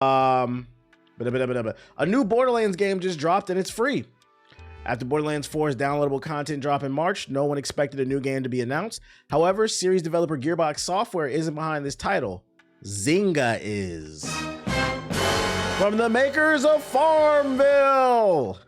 Um, a new Borderlands game just dropped and it's free. After Borderlands 4's downloadable content drop in March, no one expected a new game to be announced. However, series developer Gearbox Software isn't behind this title. Zynga is. From the makers of Farmville!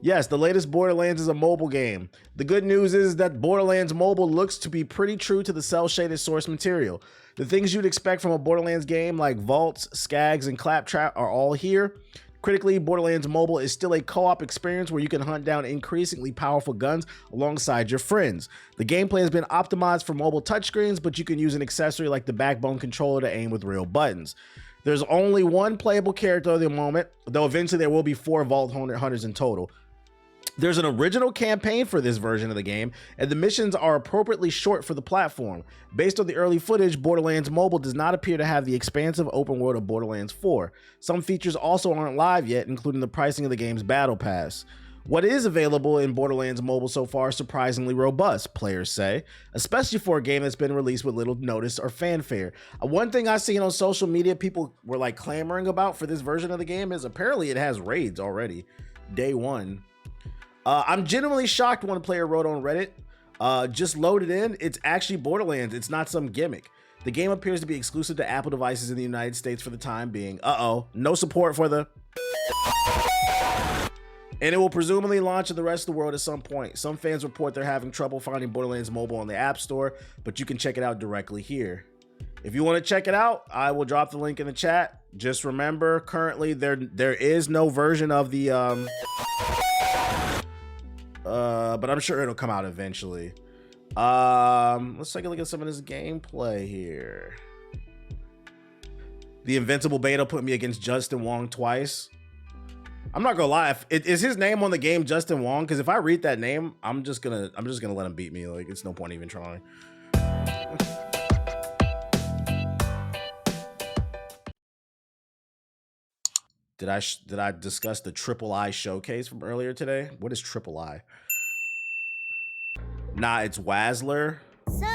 Yes, the latest Borderlands is a mobile game. The good news is that Borderlands Mobile looks to be pretty true to the cel-shaded source material. The things you'd expect from a Borderlands game like vaults, skags, and claptrap are all here. Critically, Borderlands Mobile is still a co-op experience where you can hunt down increasingly powerful guns alongside your friends. The gameplay has been optimized for mobile touchscreens, but you can use an accessory like the Backbone controller to aim with real buttons. There's only one playable character at the moment, though eventually there will be 4 Vault Hunters in total. There's an original campaign for this version of the game, and the missions are appropriately short for the platform. Based on the early footage, Borderlands Mobile does not appear to have the expansive open world of Borderlands 4. Some features also aren't live yet, including the pricing of the game's Battle Pass. What is available in Borderlands Mobile so far is surprisingly robust, players say, especially for a game that's been released with little notice or fanfare. One thing I've seen on social media people were like clamoring about for this version of the game is apparently it has raids already, day one. I'm genuinely shocked, one player wrote on Reddit. Just load it in. It's actually Borderlands. It's not some gimmick. The game appears to be exclusive to Apple devices in the United States for the time being. No support for the... And it will presumably launch in the rest of the world at some point. Some fans report they're having trouble finding Borderlands Mobile on the App Store, but you can check it out directly here. If you want to check it out, I will drop the link in the chat. Just remember, currently there is no version of the... but I'm sure it'll come out eventually. Let's take a look at some of this gameplay here. The Invincible beta put me against Justin Wong twice. I'm not gonna lie, is his name on the game Justin Wong? Because if I read that name, I'm just gonna let him beat me. Like, it's no point even trying. Did I discuss the Triple I showcase from earlier today? What is Triple I? Nah, it's Wazzler. So,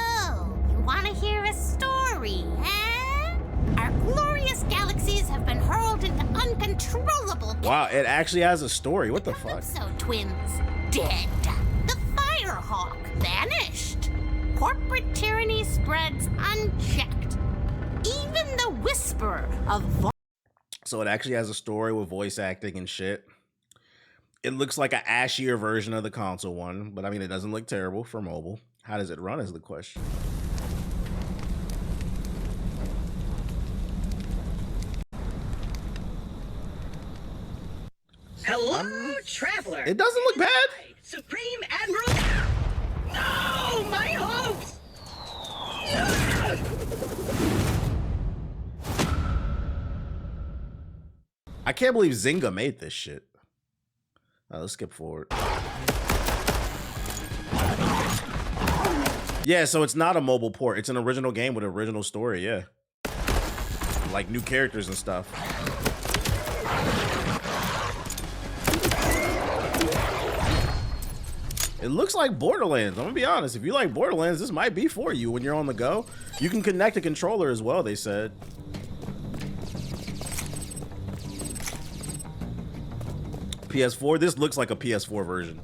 you want to hear a story, huh? Our glorious galaxies have been hurled into uncontrollable... Wow, it actually has a story. What the fuck? So, twins, dead. The Firehawk vanished. Corporate tyranny spreads unchecked. Even the whisper of... So it actually has a story with voice acting and shit. It looks like an ashier version of the console one, but I mean, it doesn't look terrible for mobile. How does it run is the question. Hello, traveler. It doesn't look bad. Supreme Admiral. No, my hopes. I can't believe Zynga made this shit. Let's skip forward. Yeah, so it's not a mobile port. It's an original game with an original story, yeah. Like new characters and stuff. It looks like Borderlands. I'm gonna be honest. If you like Borderlands, this might be for you when you're on the go. You can connect a controller as well, they said. PS4. This looks like a PS4 version.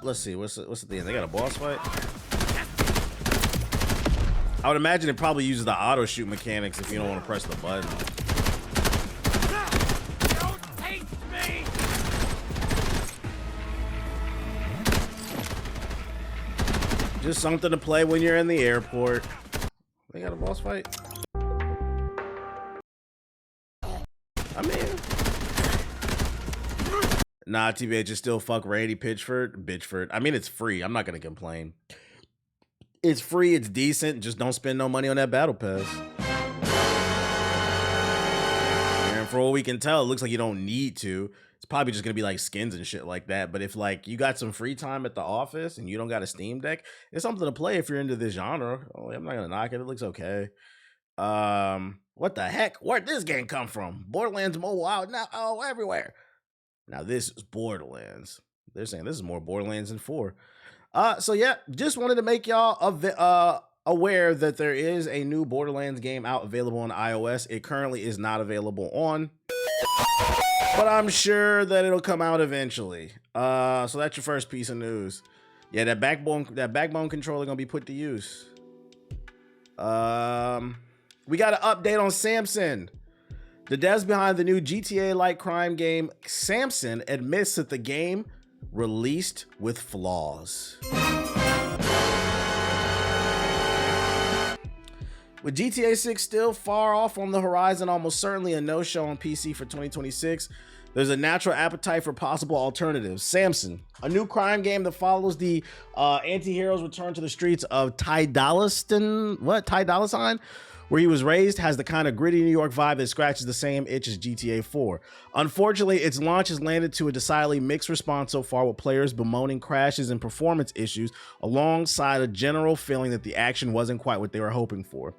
Let's see. What's at the end? They got a boss fight. I would imagine it probably uses the auto shoot mechanics if you don't want to press the button. Don't taste me. Just something to play when you're in the airport. They got a boss fight. I mean, nah, TBH is still fuck Randy Bitchford. I mean, it's free. I'm not gonna complain. It's free. It's decent. Just don't spend no money on that battle pass. And for all we can tell, it looks like you don't need to. It's probably just gonna be like skins and shit like that. But if like you got some free time at the office and you don't got a Steam Deck, it's something to play if you're into this genre. Oh, I'm not gonna knock it. It looks okay. What the heck? Where'd this game come from? Borderlands Mobile out now, everywhere. Now this is Borderlands. They're saying this is more Borderlands than 4. So yeah, just wanted to make y'all aware that there is a new Borderlands game out available on iOS. It currently is not available on, but I'm sure that it'll come out eventually. So that's your first piece of news. Yeah, that backbone controller gonna be put to use. We got an update on Samson. The devs behind the new GTA-like crime game Samson admits that the game released with flaws. With GTA 6 still far off on the horizon, almost certainly a no-show on PC for 2026, there's a natural appetite for possible alternatives. Samson, a new crime game that follows the anti-hero's return to the streets of Ty Dolla Sign, where he was raised, has the kind of gritty New York vibe that scratches the same itch as GTA 4. Unfortunately, its launch has landed to a decidedly mixed response so far, with players bemoaning crashes and performance issues alongside a general feeling that the action wasn't quite what they were hoping for.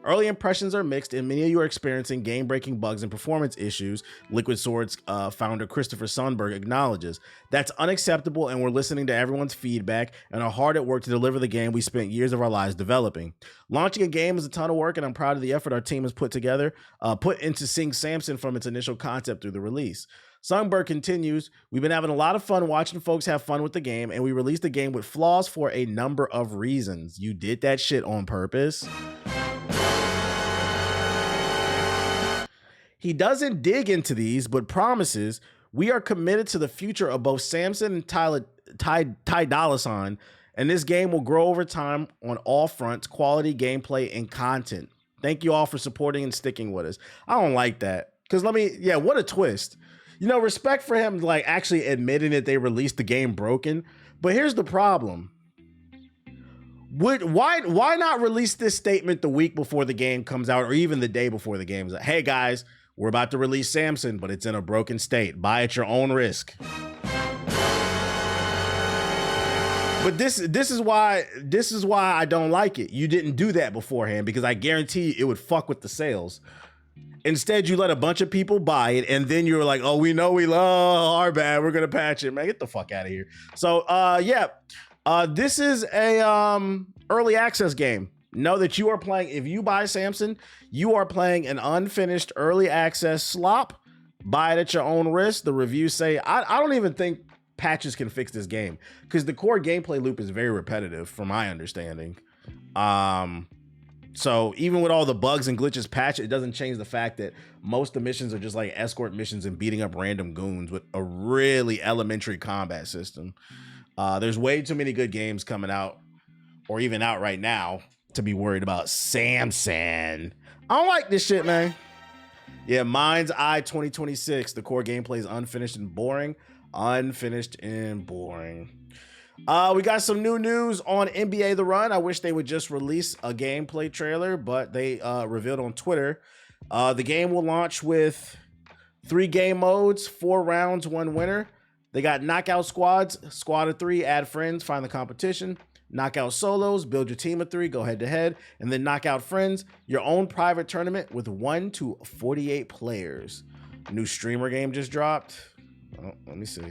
Early impressions are mixed, and many of you are experiencing game-breaking bugs and performance issues, Liquid Swords founder Christopher Sundberg acknowledges. That's unacceptable, and we're listening to everyone's feedback and are hard at work to deliver the game we spent years of our lives developing. Launching a game is a ton of work, and I'm proud of the effort our team has put into seeing Samson from its initial concept through the release. Sundberg continues, we've been having a lot of fun watching folks have fun with the game, and we released the game with flaws for a number of reasons. You did that shit on purpose. He doesn't dig into these, but promises, we are committed to the future of both Samson and Ty Dolla Sign, and this game will grow over time on all fronts, quality, gameplay, and content. Thank you all for supporting and sticking with us. I don't like that. Because what a twist. You know, respect for him like actually admitting that they released the game broken. But here's the problem. Why not release this statement the week before the game comes out, or even the day before the game is out? Hey guys, we're about to release Samson, but it's in a broken state. Buy at your own risk. But this is why I don't like it. You didn't do that beforehand, because I guarantee you it would fuck with the sales. Instead, you let a bunch of people buy it, and then you're like, oh, we know we love our bad. We're gonna patch it, man. Get the fuck out of here. So this is a early access game. Know that you are playing, if you buy Samson, you are playing an unfinished early access slop. Buy it at your own risk. The reviews say, I don't even think patches can fix this game, because the core gameplay loop is very repetitive from my understanding. So even with all the bugs and glitches patched, it doesn't change the fact that most of the missions are just like escort missions and beating up random goons with a really elementary combat system. There's way too many good games coming out, or even out right now, to be worried about Samson. I don't like this shit, man. Yeah, Mind's Eye 2026. The core gameplay is unfinished and boring. Unfinished and boring. We got some new news on NBA The Run. I wish they would just release a gameplay trailer, but they revealed on Twitter. The game will launch with 3 game modes, 4 rounds, 1 winner. They got knockout squads, squad of 3, add friends, find the competition. Knockout solos, build your team of 3, go head to head. And then knockout friends, your own private tournament with 1 to 48 players. New streamer game just dropped. Oh, let me see.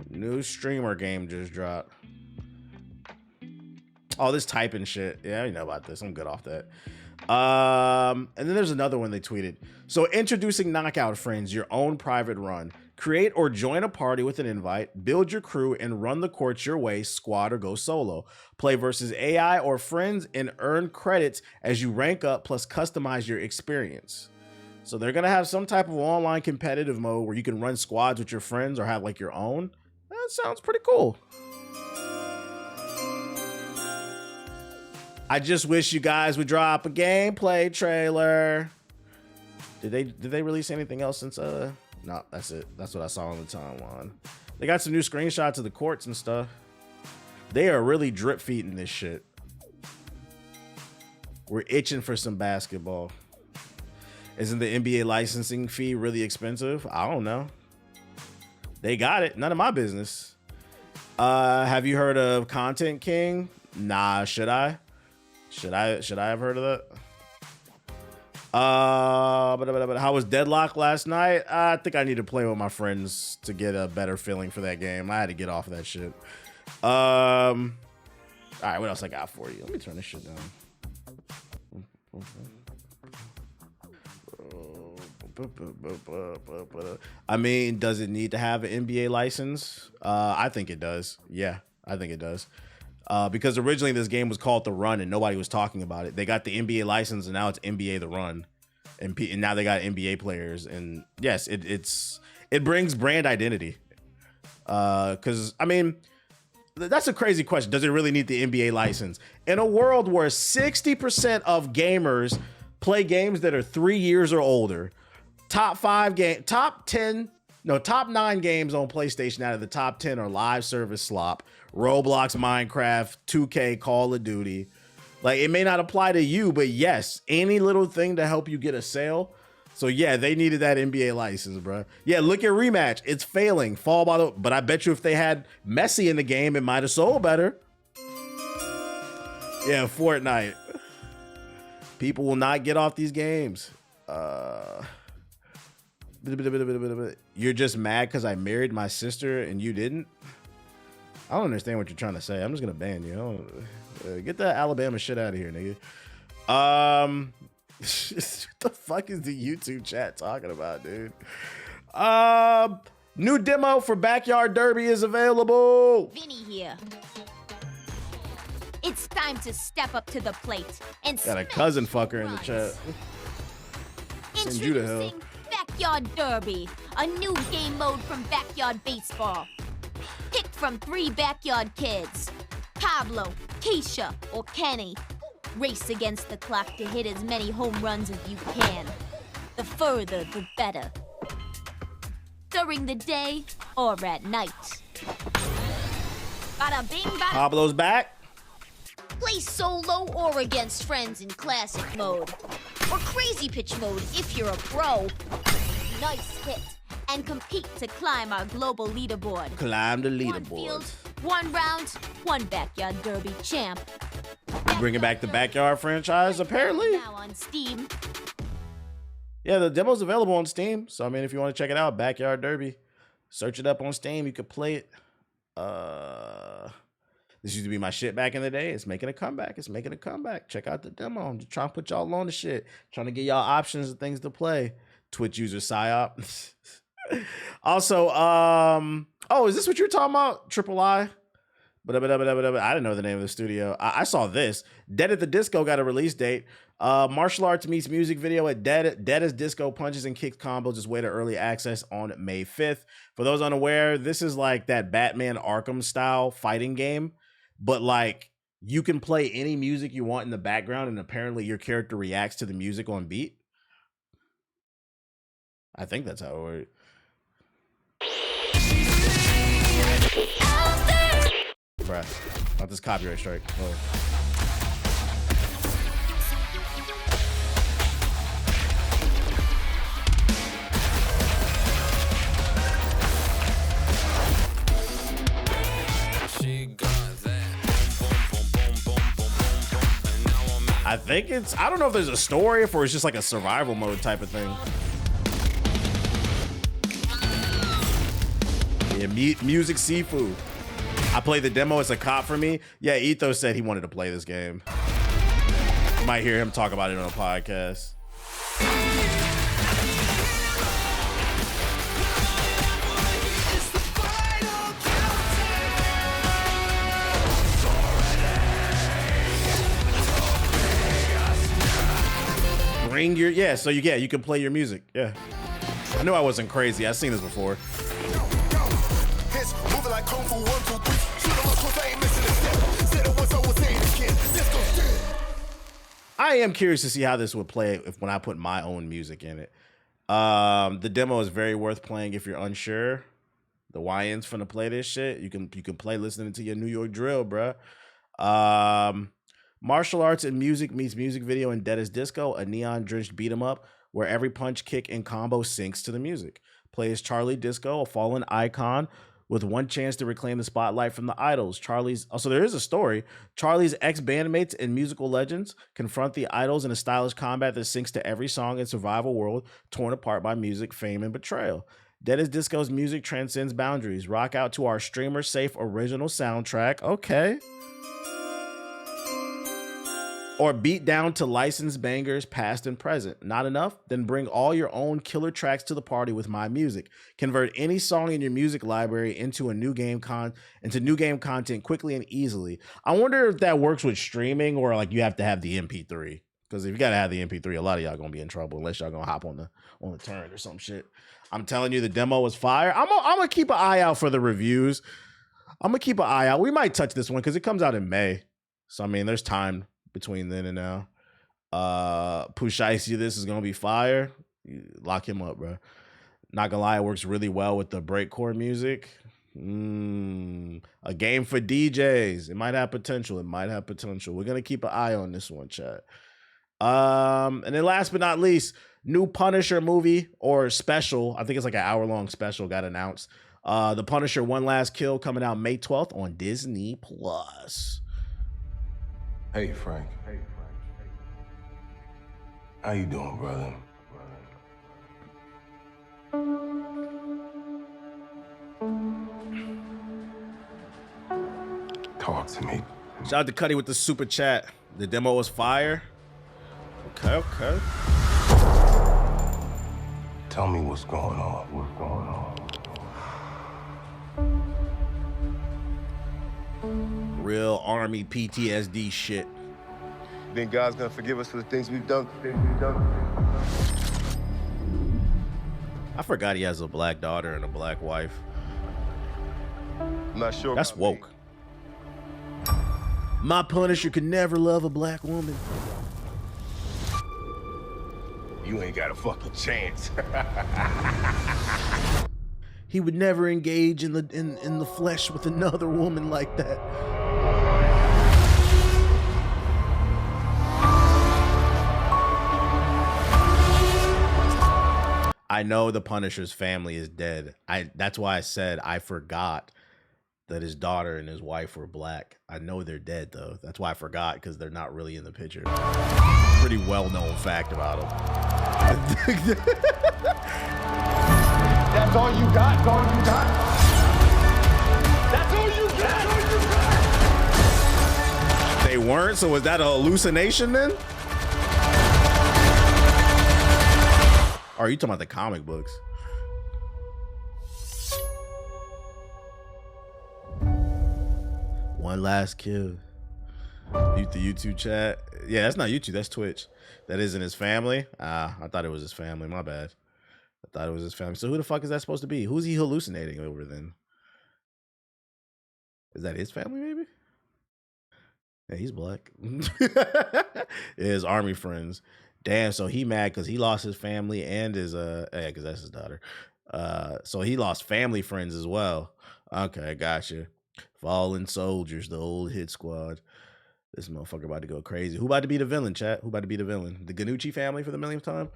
New streamer game just dropped. Oh, this typing shit. Yeah, I know about this. I'm good off that. And then there's another one they tweeted. So introducing Knockout Friends, your own private run. Create or join a party with an invite, build your crew, and run the courts your way, squad or go solo. Play versus AI or friends and earn credits as you rank up, plus customize your experience. So they're going to have some type of online competitive mode where you can run squads with your friends or have like your own. That sounds pretty cool. I just wish you guys would drop a gameplay trailer. Did they release anything else since no, that's it. That's what I saw on the timeline. They got some new screenshots of the courts and stuff. They are really drip feeding this shit. We're itching for some basketball. Isn't the NBA licensing fee really expensive? I don't know. They got it. None of my business. Have you heard of Content King? Nah, should I? Should I have heard of that? But how was Deadlock last night? I think I need to play with my friends to get a better feeling for that game. I had to get off of that shit. All right, what else I got for you? Let me turn this shit down. I mean, does it need to have an NBA license? I think it does. Yeah, I think it does. Because originally this game was called The Run and nobody was talking about it. They got the NBA license and now it's NBA The Run, and now they got NBA players. And yes, it brings brand identity. Because I mean, that's a crazy question. Does it really need the NBA license in a world where 60% of gamers play games that are 3 years or older? Top 9 games on PlayStation out of the top 10 are live service slop. Roblox, Minecraft, 2K, Call of Duty. Like, it may not apply to you, but yes, any little thing to help you get a sale. So yeah, they needed that NBA license, bro. Yeah, look at Rematch. It's failing. But I bet you if they had Messi in the game, it might have sold better. Yeah, Fortnite. People will not get off these games. You're just mad because I married my sister and you didn't? I don't understand what you're trying to say. I'm just gonna ban you. Get that Alabama shit out of here, nigga. What the fuck is the YouTube chat talking about, dude? New demo for Backyard Derby is available. Vinny here. It's time to step up to the plate and got a cousin fucker in the chat. Send you to hell. Introducing Backyard Derby, a new game mode from Backyard Baseball. Pick from 3 backyard kids, Pablo, Keisha, or Kenny. Race against the clock to hit as many home runs as you can. The further, the better. During the day or at night. Bada bing, bada. Pablo's back. Play solo or against friends in classic mode. Or crazy pitch mode if you're a pro. Nice hit. And compete to climb our global leaderboard. Climb the One leaderboard. field, 1 round, 1 Backyard Derby champ. Bringing back the Backyard franchise, apparently. Now on Steam. Yeah, the demo's available on Steam. So, I mean, if you want to check it out, Backyard Derby, search it up on Steam. You could play it. This used to be my shit back in the day. It's making a comeback. Check out the demo. I'm just trying to put y'all on the shit. Trying to get y'all options and things to play. Twitch user PsyOp. Also, oh, is this what you're talking about? Triple I? I didn't know the name of the studio. I saw this. Dead at the Disco got a release date. Martial arts meets music video at Dead as Disco punches and kicks combos is way to early access on May 5th. For those unaware, this is like that Batman Arkham style fighting game, but like you can play any music you want in the background and apparently your character reacts to the music on beat. I think that's how it works. Bruh, not this copyright strike. Oh. I think it's, I don't know if there's a story or it's just like a survival mode type of thing. Yeah, music seafood. I played the demo. It's a cop for me. Yeah, Ethos said he wanted to play this game. You might hear him talk about it on a podcast. Bring your, yeah, so you can play your music. Yeah. I knew I wasn't crazy. I've seen this before. I am curious to see how this would play when I put my own music in it. The demo is very worth playing if you're unsure. The YN's finna play this shit. You can play listening to your New York drill, bruh. Martial arts and music meets music video in Dead as Disco, a neon-drenched beat-em-up where every punch, kick, and combo syncs to the music. Play as Charlie Disco, a fallen icon with one chance to reclaim the spotlight from the idols. So there is a story. Charlie's ex-bandmates and musical legends confront the idols in a stylish combat that syncs to every song in survival world torn apart by music, fame, and betrayal. Dead as Disco's music transcends boundaries. Rock out to our streamer-safe original soundtrack. Okay. Or beat down to licensed bangers past and present. Not enough? Then bring all your own killer tracks to the party with my music. Convert any song in your music library into new game content quickly and easily. I wonder if that works with streaming or like you have to have the MP3. Because if you gotta have the MP3, a lot of y'all gonna be in trouble unless y'all gonna hop on the turn or some shit. I'm telling you, the demo was fire. I'm gonna keep an eye out for the reviews. I'm gonna keep an eye out. We might touch this one because it comes out in May. So I mean, there's time between then and now. Pusha, this is gonna be fire. Lock him up, bro. Not gonna lie, it works really well with the breakcore music. A game for DJs. It might have potential. We're gonna keep an eye on this one, chat. And then last but not least, new Punisher movie or special. I think it's like an hour-long special got announced. The Punisher One Last Kill coming out May 12th on Disney Plus. Hey, Frank. How you doing, brother? Talk to me. Shout out to Cuddy with the super chat. The demo was fire. Okay. Tell me what's going on. Real Army PTSD shit. Think God's gonna forgive us for the things we've done? I forgot he has a black daughter and a black wife. I'm not sure. That's woke. My Punisher could never love a black woman. You ain't got a fucking chance. He would never engage in the flesh with another woman like that. I know the Punisher's family is dead. That's why I said I forgot that his daughter and his wife were black. I know they're dead though. That's why I forgot, because they're not really in the picture. Pretty well-known fact about him. That's all you got? That's all you got? That's all you got? They weren't, so was that a hallucination then? Or are you talking about the comic books? One Last Kill. The YouTube chat. Yeah, that's not YouTube, that's Twitch. That isn't his family? I thought it was his family, my bad. I thought it was his family. So who the fuck is that supposed to be? Who's he hallucinating over then? Is that his family, maybe? Yeah, he's black. His army friends. Damn, so he mad because he lost his family and his yeah, because that's his daughter. So he lost family friends as well. Okay, gotcha. Fallen Soldiers, the old hit squad. This motherfucker about to go crazy. Who about to be the villain, chat? Who about to be the villain? The Ganucci family for the millionth time?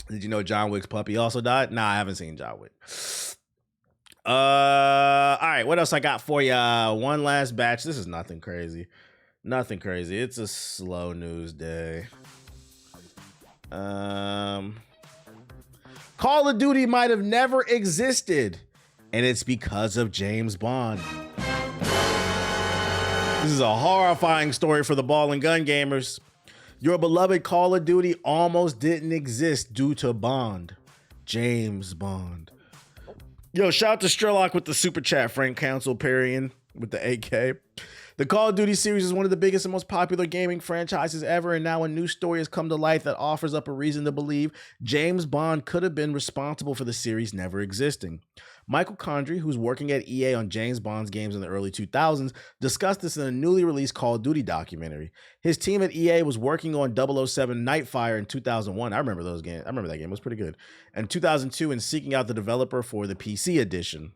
Did you know John Wick's puppy also died? Nah, I haven't seen John Wick. All right, what else I got for ya? One last batch. This is nothing crazy. Nothing crazy. It's a slow news day. Call of Duty might have never existed, and it's because of James Bond. This is a horrifying story for the ball and gun gamers. Your beloved Call of Duty almost didn't exist due to Bond. James Bond. Yo, shout out to Strellock with the super chat, Frank Council Perrion with the AK. The Call of Duty series is one of the biggest and most popular gaming franchises ever, and now a new story has come to light that offers up a reason to believe James Bond could have been responsible for the series never existing. Michael Condrey, who's working at EA on James Bond's games in the early 2000s, discussed this in a newly released Call of Duty documentary. His team at EA was working on 007 Nightfire in 2001. I remember those games. I remember that game. It was pretty good. And 2002, and seeking out the developer for the PC edition.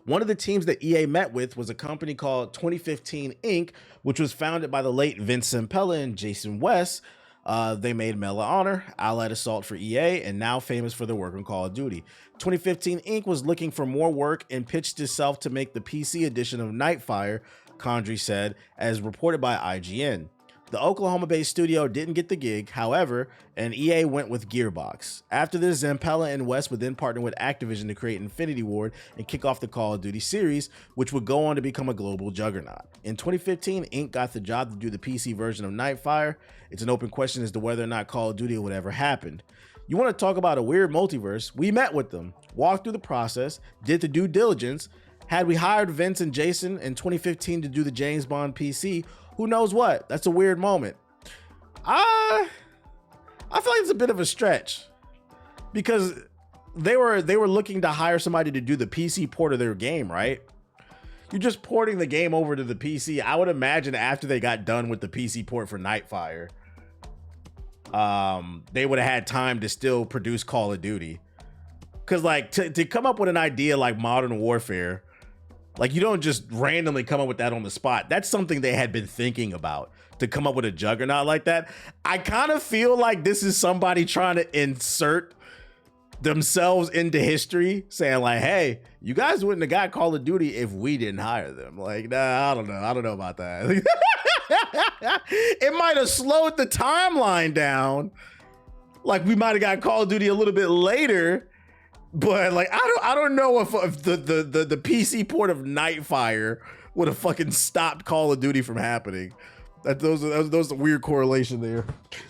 One of the teams that EA met with was a company called 2015 Inc., which was founded by the late Vince Zampella and Jason West. They made Medal of Honor, Allied Assault for EA, and now famous for their work on Call of Duty. 2015 Inc. was looking for more work and pitched itself to make the PC edition of Nightfire, Condrey said, as reported by IGN. The Oklahoma-based studio didn't get the gig, however, and EA went with Gearbox. After this, Zampella and West would then partner with Activision to create Infinity Ward and kick off the Call of Duty series, which would go on to become a global juggernaut. In 2015, Inc. got the job to do the PC version of Nightfire. It's an open question as to whether or not Call of Duty would ever happen. You want to talk about a weird multiverse? We met with them, walked through the process, did the due diligence. Had we hired Vince and Jason in 2015 to do the James Bond PC, who knows what? That's a weird moment. I feel like it's a bit of a stretch because they were looking to hire somebody to do the PC port of their game, right? You're just porting the game over to the PC. I would imagine after they got done with the PC port for Nightfire, they would have had time to still produce Call of Duty. Cause like to come up with an idea like Modern Warfare, like you don't just randomly come up with that on the spot. That's something they had been thinking about, to come up with a juggernaut like that. I kind of feel like this is somebody trying to insert themselves into history, saying like, hey, you guys wouldn't have got Call of Duty if we didn't hire them. Like, nah, I don't know about that. It might have slowed the timeline down. Like we might have got Call of Duty a little bit later. But like I don't know if the PC port of Nightfire would have fucking stopped Call of Duty from happening. Those a weird correlation there.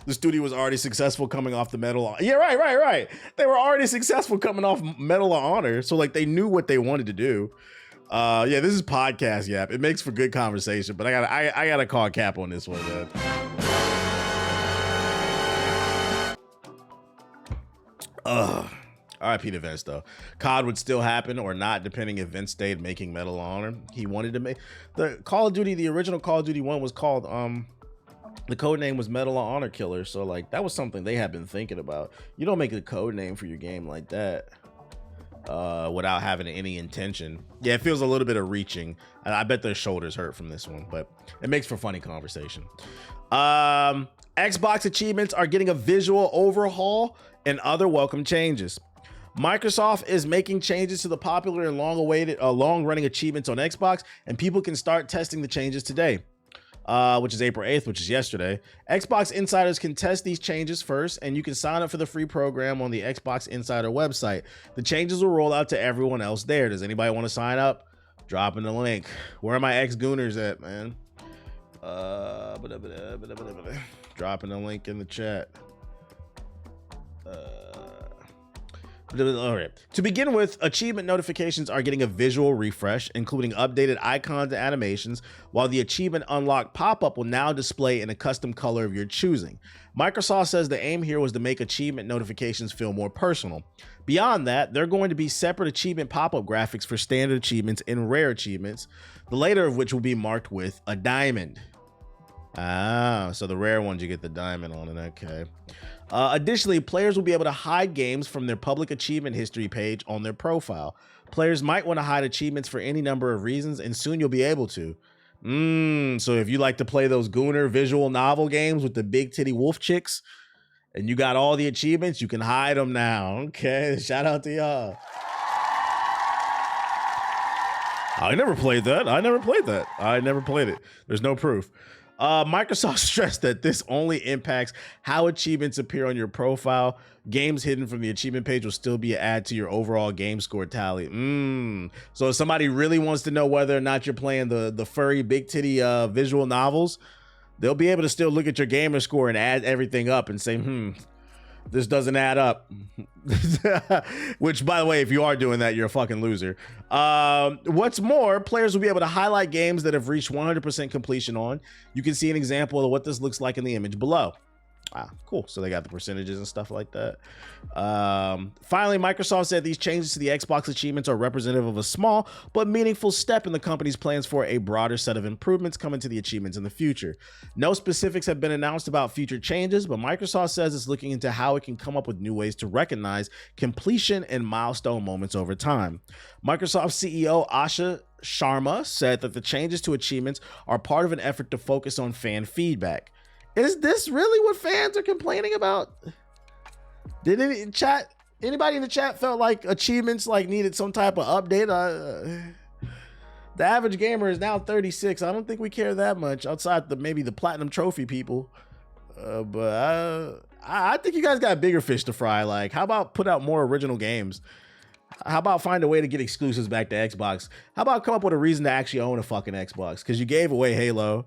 The studio was already successful coming off the Medal of Honor. Yeah, right. They were already successful coming off Medal of Honor, so like they knew what they wanted to do. Yeah, this is podcast yap. It makes for good conversation, but I gotta call cap on this one, man. RIP to Vince though. COD would still happen or not, depending if Vince stayed making Medal of Honor. He wanted to make the Call of Duty. The original Call of Duty 1 was called the code name was Medal of Honor Killer. So like that was something they had been thinking about. You don't make a code name for your game like that without having any intention. Yeah, it feels a little bit of reaching. I bet their shoulders hurt from this one, but it makes for funny conversation. Xbox achievements are getting a visual overhaul and other welcome changes. Microsoft is making changes to the popular and long-running achievements on Xbox, and people can start testing the changes today, which is April 8th, which is yesterday. Xbox insiders can test these changes first, and you can sign up for the free program on the Xbox Insider website. The changes will roll out to everyone else there. Does anybody want to sign up? Drop in the link. Where are my ex-gooners at, man? Dropping the link in the chat. All right. To begin with, achievement notifications are getting a visual refresh, including updated icons and animations, while the achievement unlock pop-up will now display in a custom color of your choosing. Microsoft says the aim here was to make achievement notifications feel more personal. Beyond that, there are going to be separate achievement pop-up graphics for standard achievements and rare achievements, the later of which will be marked with a diamond. Ah, so the rare ones you get the diamond on it. Okay. Additionally, players will be able to hide games from their public achievement history page on their profile. Players might want to hide achievements for any number of reasons, and soon you'll be able to. So if you like to play those Gooner visual novel games with the big titty wolf chicks, and you got all the achievements, you can hide them now. Okay, shout out to y'all. I never played that. I never played it. There's no proof. Microsoft stressed that this only impacts how achievements appear on your profile. Games hidden from the achievement page will still be an add to your overall game score tally. So if somebody really wants to know whether or not you're playing the furry big titty visual novels, they'll be able to still look at your gamer score and add everything up and say, this doesn't add up. Which, by the way, if you are doing that, you're a fucking loser. What's more, players will be able to highlight games that have reached 100% completion on. You can see an example of what this looks like in the image below. Cool. So they got the percentages and stuff like that. Finally, Microsoft said these changes to the Xbox achievements are representative of a small but meaningful step in the company's plans for a broader set of improvements coming to the achievements in the future. No specifics have been announced about future changes, but Microsoft says it's looking into how it can come up with new ways to recognize completion and milestone moments over time. Microsoft CEO Asha Sharma said that the changes to achievements are part of an effort to focus on fan feedback. Is this really what fans are complaining about? Did anybody in the chat felt like achievements like needed some type of update? The average gamer is now 36. I don't think we care that much outside maybe the platinum trophy people. But I think you guys got bigger fish to fry. Like, how about put out more original games? How about find a way to get exclusives back to Xbox? How about come up with a reason to actually own a fucking Xbox? Because you gave away Halo.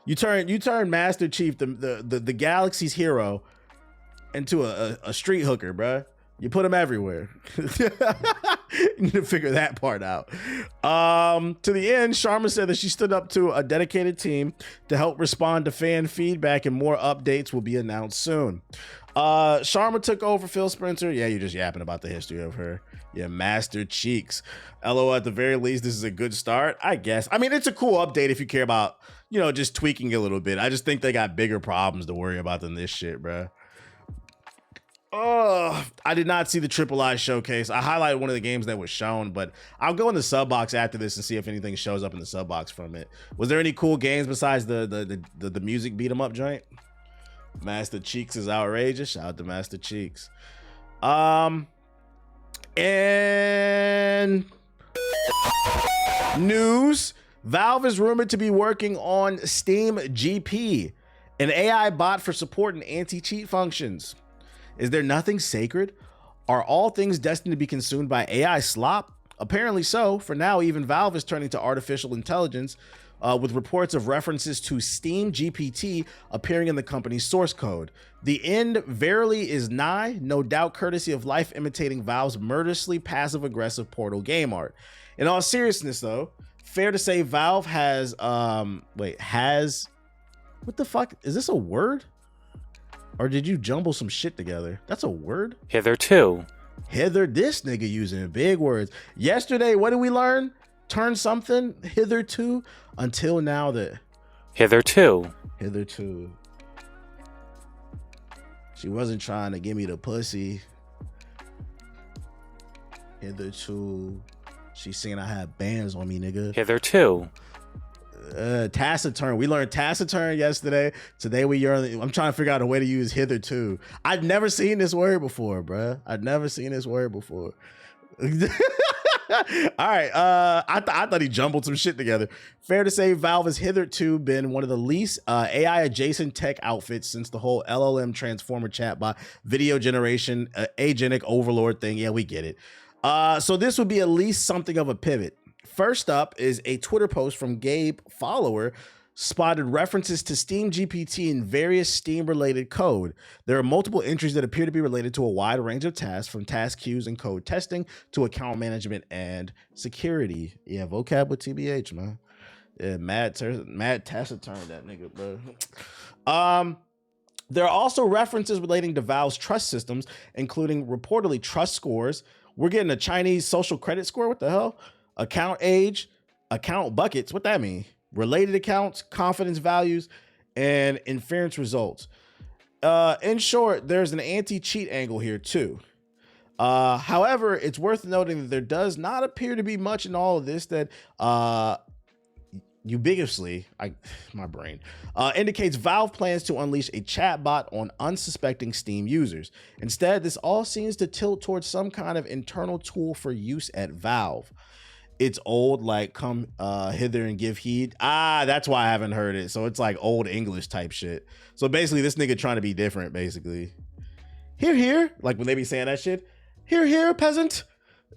You turned Master Chief, the galaxy's hero, into a street hooker, bruh. You put him everywhere. You need to figure that part out. To the end, Sharma said that she stood up to a dedicated team to help respond to fan feedback, and more updates will be announced soon. Sharma took over Phil Spencer. Yeah, you're just yapping about the history of her. Yeah, Master Cheeks. LOL, at the very least, this is a good start, I guess. I mean, it's a cool update if you care about, just tweaking a little bit. I just think they got bigger problems to worry about than this shit, bruh. Oh, I did not see the Triple I showcase. I highlighted one of the games that was shown, but I'll go in the sub box after this and see if anything shows up in the sub box from it. Was there any cool games besides the music beat 'em up joint? Master Cheeks is outrageous. Shout out to Master Cheeks. And news: Valve is rumored to be working on SteamGPT, an AI bot for supporting anti-cheat functions. Is there nothing sacred? Are all things destined to be consumed by AI slop? Apparently so. For now, even Valve is turning to artificial intelligence, with reports of references to SteamGPT appearing in the company's source code. The end verily is nigh, no doubt courtesy of life imitating Valve's murderously passive-aggressive Portal game art. In all seriousness, though, fair to say Valve has, what the fuck? Is this a word? Or did you jumble some shit together? That's a word? Hitherto. This nigga using big words. Yesterday, what did we learn? Turn something hitherto until now that. Hitherto. She wasn't trying to give me the pussy. Hitherto. She's saying I have bands on me, nigga. Hitherto. Taciturn. We learned taciturn yesterday. Today I'm trying to figure out a way to use hitherto. I'd never seen this word before, bruh. All right. I thought he jumbled some shit together. Fair to say, Valve has hitherto been one of the least AI adjacent tech outfits since the whole LLM transformer chatbot video generation agentic overlord thing. Yeah, we get it. So this would be at least something of a pivot. First up is a Twitter post from Gabe Follower spotted references to SteamGPT in various Steam-related code. There are multiple entries that appear to be related to a wide range of tasks, from task queues and code testing to account management and security. Yeah, vocab with TBH, man. Yeah, mad taciturn, that nigga, bro. There are also references relating to Valve's trust systems, including reportedly trust scores. We're getting a Chinese social credit score. What the hell? Account age, account buckets. What that mean? Related accounts, confidence values, and inference results. In short, there's an anti-cheat angle here too. However, it's worth noting that there does not appear to be much in all of this that ubiquitously, indicates Valve plans to unleash a chatbot on unsuspecting Steam users. Instead, this all seems to tilt towards some kind of internal tool for use at Valve. It's old, like come hither and give heed. That's why I haven't heard it. So it's like old English type shit. So basically this nigga trying to be different, basically. Here, like when they be saying that shit. Here, peasant.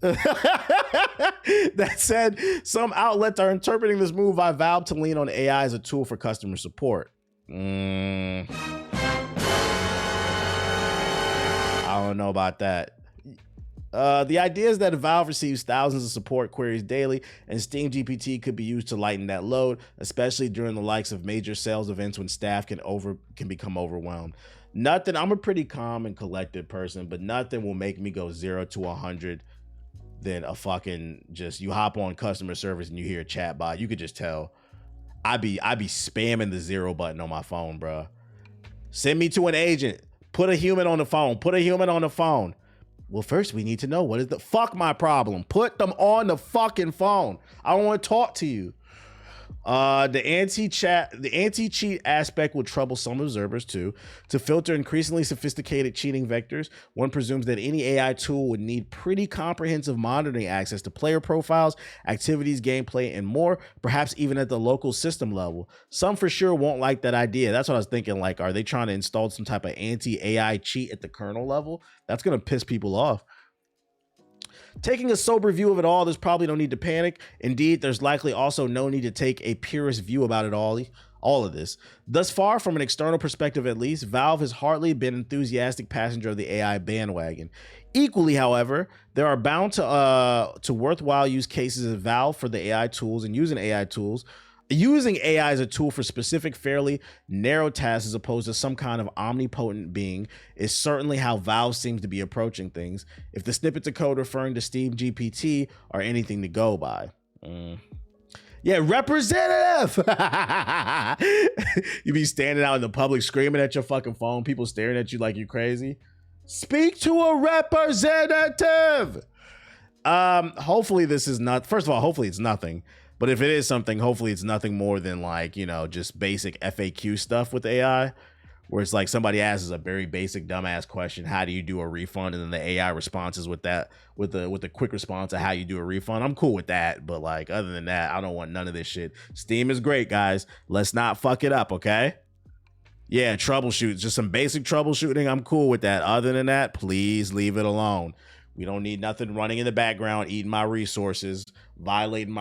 That said, some outlets are interpreting this move by Valve to lean on AI as a tool for customer support. I don't know about that. The idea is that Valve receives thousands of support queries daily, and SteamGPT could be used to lighten that load, especially during the likes of major sales events when staff can become overwhelmed. I'm a pretty calm and collected person, but nothing will make me go 0 to 100 than a fucking you hop on customer service and you hear a chat bot. You could just tell. I be spamming the 0 button on my phone, bro. Send me to an agent. Put a human on the phone. Well, first we need to know what is the fuck my problem. Put them on the fucking phone. I don't want to talk to you. The anti-cheat aspect will trouble some observers too. To filter increasingly sophisticated cheating vectors, one presumes that any AI tool would need pretty comprehensive monitoring access to player profiles, activities, gameplay, and more, perhaps even at the local system level. Some for sure won't like that idea. That's what I was thinking, like, are they trying to install some type of anti-AI cheat at the kernel level? That's going to piss people off. Taking a sober view of it all, there's probably no need to panic. Indeed, there's likely also no need to take a purist view about it all of this. Thus far, from an external perspective at least, Valve has hardly been an enthusiastic passenger of the AI bandwagon. Equally, however, there are bound to worthwhile use cases of Valve for the AI tools and using AI tools. Using AI as a tool for specific, fairly narrow tasks as opposed to some kind of omnipotent being is certainly how Valve seems to be approaching things, if the snippets of code referring to SteamGPT are anything to go by. Yeah, representative! You be standing out in the public screaming at your fucking phone, people staring at you like you crazy. Speak to a representative! Hopefully this is not, first of all, hopefully it's nothing. But if it is something, hopefully it's nothing more than like, you know, just basic FAQ stuff with AI, where it's like somebody asks a very basic dumbass question, how do you do a refund? And then the AI responses with that, with the quick response of how you do a refund. I'm cool with that. But like, other than that, I don't want none of this shit. Steam is great, guys. Let's not fuck it up, okay? Yeah, troubleshoot, just some basic troubleshooting. I'm cool with that. Other than that, please leave it alone. We don't need nothing running in the background, eating my resources, violating my